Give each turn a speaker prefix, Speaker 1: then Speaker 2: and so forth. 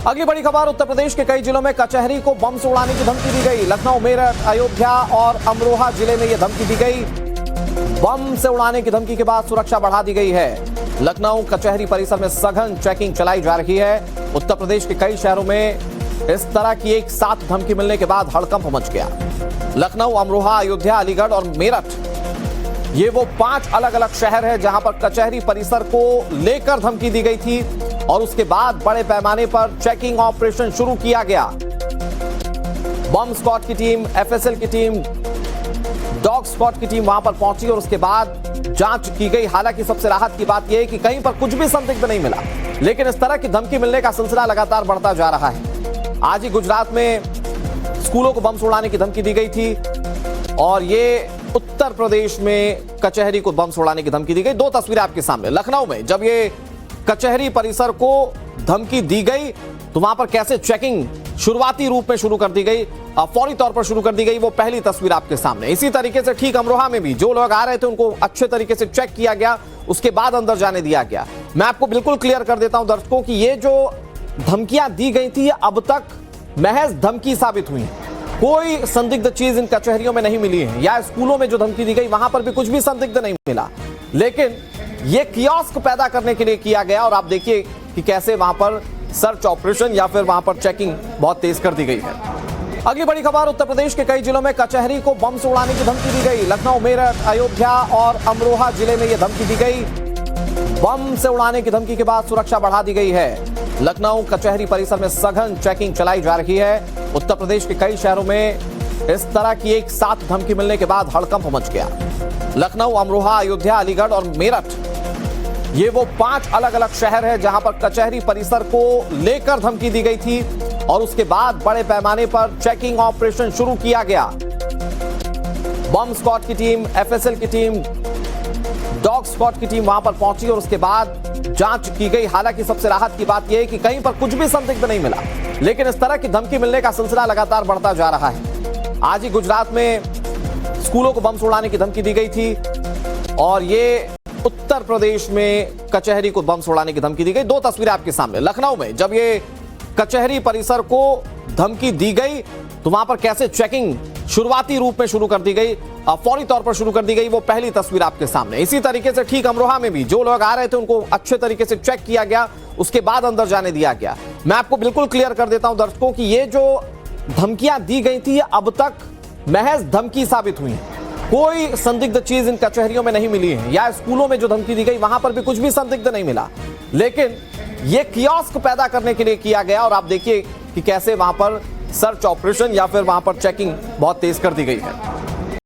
Speaker 1: अगली बड़ी खबर, उत्तर प्रदेश के कई जिलों में कचहरी को बम से उड़ाने की धमकी दी गई। लखनऊ, मेरठ, अयोध्या और अमरोहा जिले में यह धमकी दी गई। बम से उड़ाने की धमकी के बाद सुरक्षा बढ़ा दी गई है। लखनऊ कचहरी परिसर में सघन चेकिंग चलाई जा रही है। उत्तर प्रदेश के कई शहरों में इस तरह की एक साथ धमकी मिलने के बाद हड़कंप मच गया। लखनऊ, अमरोहा, अयोध्या, अलीगढ़ और मेरठ, ये वो 5 अलग अलग शहर है जहां पर कचहरी परिसर को लेकर धमकी दी गई थी और उसके बाद बड़े पैमाने पर चेकिंग ऑपरेशन शुरू किया गया। बम स्क्वाड की टीम, एफएसएल की टीम, डॉग स्क्वाड की टीम वहां पर पहुंची और उसके बाद जांच की गई। हालांकि सबसे राहत की बात यह है कि कहीं पर कुछ भी संदिग्ध नहीं मिला, लेकिन इस तरह की धमकी मिलने का सिलसिला लगातार बढ़ता जा रहा है। आज ही गुजरात में स्कूलों को बम से उड़ाने की धमकी दी गई थी और ये उत्तर प्रदेश में कचहरी को बम से उड़ाने की धमकी दी गई। 2 तस्वीरें आपके सामने। लखनऊ में जब ये कचहरी परिसर को धमकी दी गई तो वहां पर कैसे चेकिंग शुरुआती रूप में शुरू कर दी गई, फौरी तौर पर शुरू कर दी गई, वो पहली तस्वीर आपके सामने। इसी तरीके से ठीक अमरोहा में भी जो लोग आ रहे थे उनको अच्छे तरीके से चेक किया गया, उसके बाद अंदर जाने दिया गया। मैं आपको बिल्कुल क्लियर कर देता हूं दर्शकों कि ये जो धमकियां दी गई थी अब तक महज धमकी साबित हुई है। कोई संदिग्ध चीज इन कचहरियों में नहीं मिली है, या स्कूलों में जो धमकी दी गई वहां पर भी कुछ भी संदिग्ध नहीं मिला, लेकिन ये कियोस्क पैदा करने के लिए किया गया। और आप देखिए कि कैसे वहां पर सर्च ऑपरेशन या फिर वहां पर चेकिंग बहुत तेज कर दी गई है। अगली बड़ी खबर, उत्तर प्रदेश के कई जिलों में कचहरी को बम से उड़ाने की धमकी दी गई। लखनऊ, मेरठ, अयोध्या और अमरोहा जिले में यह धमकी दी गई। बम से उड़ाने की धमकी के बाद सुरक्षा बढ़ा दी गई है। लखनऊ कचहरी परिसर में सघन चेकिंग चलाई जा रही है। उत्तर प्रदेश के कई शहरों में इस तरह की एक साथ धमकी मिलने के बाद हड़कंप मच गया। लखनऊ, अमरोहा, अयोध्या, अलीगढ़ और मेरठ, ये वो 5 अलग अलग शहर है जहां पर कचहरी परिसर को लेकर धमकी दी गई थी और उसके बाद बड़े पैमाने पर चेकिंग ऑपरेशन शुरू किया गया। बम स्क्वाड की टीम, एफएसएल की टीम, डॉग स्क्वाड की टीम वहां पर पहुंची और उसके बाद जांच की गई। हालांकि सबसे राहत की बात यह है कि कहीं पर कुछ भी संदिग्ध नहीं मिला, लेकिन इस तरह की धमकी मिलने का सिलसिला लगातार बढ़ता जा रहा है। आज ही गुजरात में स्कूलों को बम से उड़ाने की धमकी दी गई थी और ये उत्तर प्रदेश में कचहरी को बम से उड़ाने की धमकी दी गई। 2 तस्वीरें आपके सामने। लखनऊ में जब ये कचहरी परिसर को धमकी दी गई तो वहां पर कैसे चेकिंग शुरुआती रूप में शुरू कर दी गई, फौरी तौर पर शुरू कर दी गई, वो पहली तस्वीर आपके सामने। इसी तरीके से ठीक अमरोहा में भी जो लोग आ रहे थे उनको अच्छे तरीके से चेक किया गया, उसके बाद अंदर जाने दिया गया। मैं आपको बिल्कुल क्लियर कर देता हूं दर्शकों कि ये जो धमकियां दी गई थी अब तक महज धमकी साबित हुई है। कोई संदिग्ध चीज इन कचहरियों में नहीं मिली है, या स्कूलों में जो धमकी दी गई वहां पर भी कुछ भी संदिग्ध नहीं मिला, लेकिन ये कियोस्क पैदा करने के लिए किया गया। और आप देखिए कि कैसे वहां पर सर्च ऑपरेशन या फिर वहां पर चेकिंग बहुत तेज कर दी गई है।